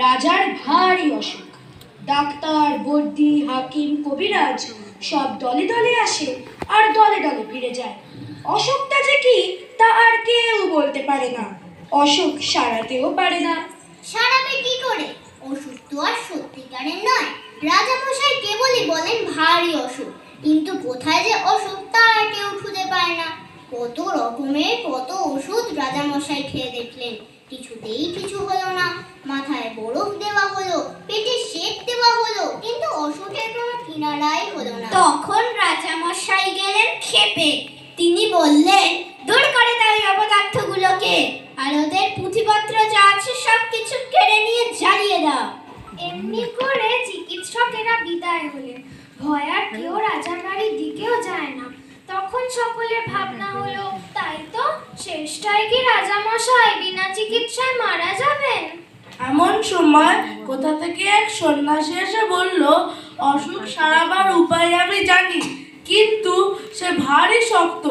রাজার ভারী অসুখ। ডাক্তার, বদ্যি, হাকিম, কবিরাজ সব দলে দলে আসে আর দলে দলে ফিরে যায়। অসুখটা যে কি তা আর কেউ বলতে পারে না। অসুখ সারাতেও পারে না। সারাবে কি করে? অসুখ তো আর সত্যিকারের নয়। রাজামশাই কেবলই বলেন ভারী অসুখ, কিন্তু কোথায় যে অসুখ তা আর কেউ খুঁজে পায় না। কত রকমের কত ওষুধ রাজামশাই খেয়ে দেখলেন, কিছুতেই কিছু হলো না। মাথায় বরফ দেওয়া হলো, পেটে সেক দেওয়া হলো, কিন্তু অসুখের কোনো কিনারাই হলো না। তখন রাজামশাই গেলেন ক্ষেপে। তিনি বললেন, দূর করে দাও এই অপদার্থগুলোকে, আর ওদের পুঁথিপত্র যা আছে সব কিছু কেড়ে নিয়ে জ্বালিয়ে দাও। এমনি করে চিকিৎসকেরা বিদায় হলেন। ভয় আর কেউ রাজার বাড়ির দিকেও যায় না। তখন সকলের ভাবনা হলো, তাই তো শেষটায় কি রাজামশাই বিনা চিকিৎসায় মারা যাবেন? এমন সময় কোথা থেকে এক সন্ন্যাসী এসে বলল, অসুখ সারাবার উপায় আমি জানি, কিন্তু সে ভারী শক্ত।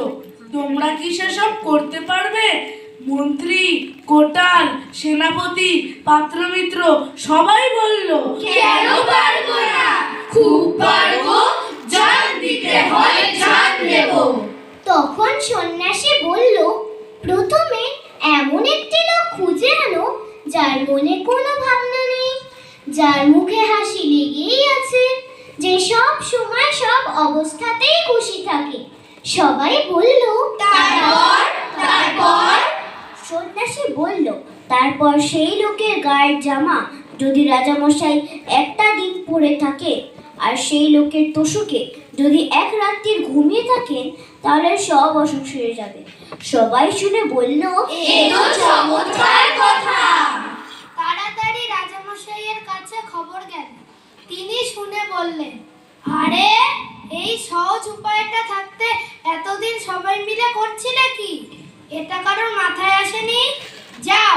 তোমরা কি সেসব করতে পারবে? মন্ত্রী, কোটাল, সেনাপতি, পাত্রমিত্র সবাই বলল, কেন পারবো না? খুব পারবো, জান দিতে হয় জান দেব। তখন সন্ন্যাসী বলল, প্রথমে এমন একটি লোক খুঁজে আনো যার মনে কোনো ভাবনা নেই, যার মুখে হাসি লেগেই আছে, যে সব সময় সব অবস্থাতেই খুশি থাকে। সবাই বলল, তারপর সন্ন্যাসী বলল, তারপর সেই লোকের গায়ের জামা যদি রাজামশাই একটা দিন পরে থাকে, আর সেই লোকের তোষকে যদি এক রাত্রির ঘুমিয়ে থাকেন, তাহলে সব অসুখ সেরে যাবে। সবাই শুনে বলল, এ তো চমৎকার কথা। তাড়াতাড়ি রাজামশাইয়ের কাছে খবর গেল। তিনি শুনে বললেন, আরে এই সহজ উপায়টা থাকতে এতদিন সবাই মিলে করছিলে কি? এটা কারোর মাথায় আসেনি? যাও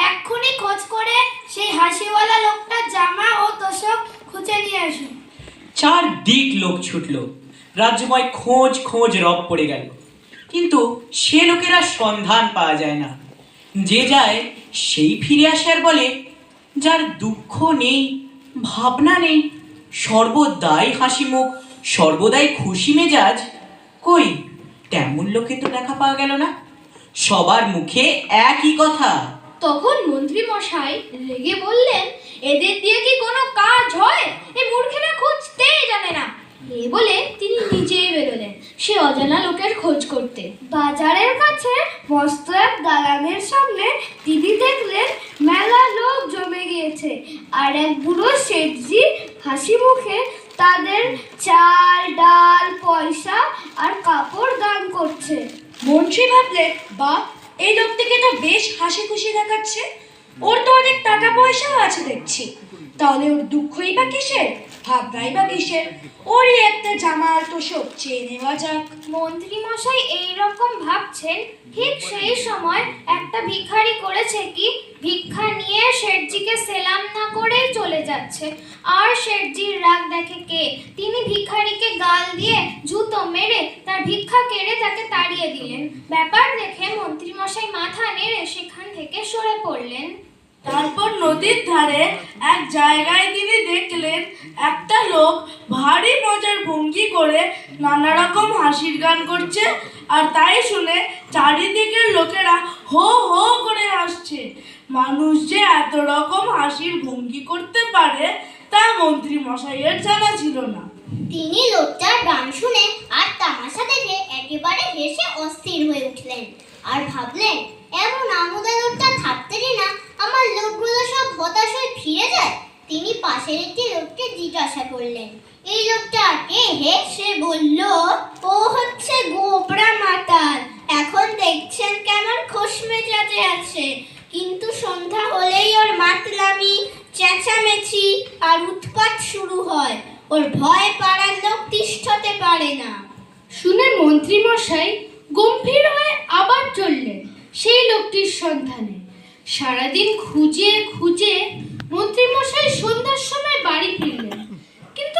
এক্ষুনি খোঁজ করে সেই হাসিওয়ালা লোকটার জামা ও তোষক খুঁজে নিয়ে আসো। চারদিক লোক ছুটল। রাজ্যময় খোঁজ খোঁজ রব পড়ে গেল, কিন্তু সে লোকেরা সন্ধান পাওয়া যায় না। যে যায় সেই ফিরে আসে আর বলে, যার দুঃখ নেই, ভাবনা নেই, সর্বদাই হাসি মুখ, সর্বদাই খুশি মেজাজ, কই তেমন লোকে তো দেখা পাওয়া গেল না। সবার মুখে একই কথা। তখন মন্ত্রী মশাই রেগে বললেন, এদের দিয়ে কি কোনো কাজ হয়? এই মূর্খেরা খুঁজতেই জানে না। এই বলে তিনি নিজেই বেরোলেন সে অজানা লোকের খোঁজ করতে। বাজারের কাছে মস্ত এক দালানের সামনে তিনি দেখলেন মেলা লোক জমে গিয়েছে, আর এক বুড়ো শেঠজি হাসি মুখে তাদের চাল, ডাল, পয়সা আর কাপড় দান করছে। মন্ত্রী ভাবলেন, বা এই লোকটিকে তো বেশ হাসি খুশি দেখাচ্ছে, ওর তো অনেক টাকা পয়সাও আছে দেখছি, তাহলে ওর দুঃখই বা কিসের, ভাবনাই বা কিসের? ওরই একটা জামা আর তোষক চেয়ে নেওয়া যাক। মন্ত্রী মশাই এইরকম ভাবছেন, ঠিক সেই সময় একটা ভিখারি করেছে কি, ভিক্ষা নিয়ে শেঠজিকে সেলাম না করেই চলে যাচ্ছে। আর শেঠজির রাগ দেখে কে, তিনি ভিখারিকে গাল দিয়ে জুতো মেরে তার ভিক্ষা কেড়ে তাকে তাড়িয়ে দিলেন। ব্যাপার দেখে মন্ত্রী মশাই মাথা নেড়ে সেখান থেকে সরে পড়লেন। তারপর নদীর ধারে এক জায়গায় তিনি দেখলেন একটা লোক ভারী মজার ভঙ্গি করে নানা রকম হাসির গান করছে, আর তাই শুনে চারিদিকের লোকেরা হো হো করে হাসছে। মানুষ যে এত রকম হাসির ভঙ্গি করতে পারে তা মন্ত্রী মশাইয়ের জানা ছিল না। তিনি লোকটার গান শুনে আর তামাশা দেখে একেবারে হেসে অস্থির হয়ে উঠলেন, আর ভাবলেন, এমন আমোদা লোকটা থাকতেই না আমার লোকগুলো সব হতাশ হয়ে ফিরে যায়। তিনি পাশের একটি লোককে জিজ্ঞাসা করলেন, এই লোকটা কে হে? সে বলল, ও হচ্ছে গোবরা মাতাল। এখন দেখছেন কেমন খোশ মেজাজে আছে, কিন্তু সন্ধ্যা হলেই ওর মাতলামি, চেঁচামেচি আর উৎপাত শুরু হয়। ওর ভয় পাড়ার লোক তিষ্ঠতে পারে না। শুনে মন্ত্রী মশাই গম্ভীর হয়ে আবার চললেন সেই লোকটির সন্ধানে। সারাদিন খুঁজে খুঁজে মন্ত্রী মশাই সন্ধ্যার সময় বাড়ি ফিরলেন।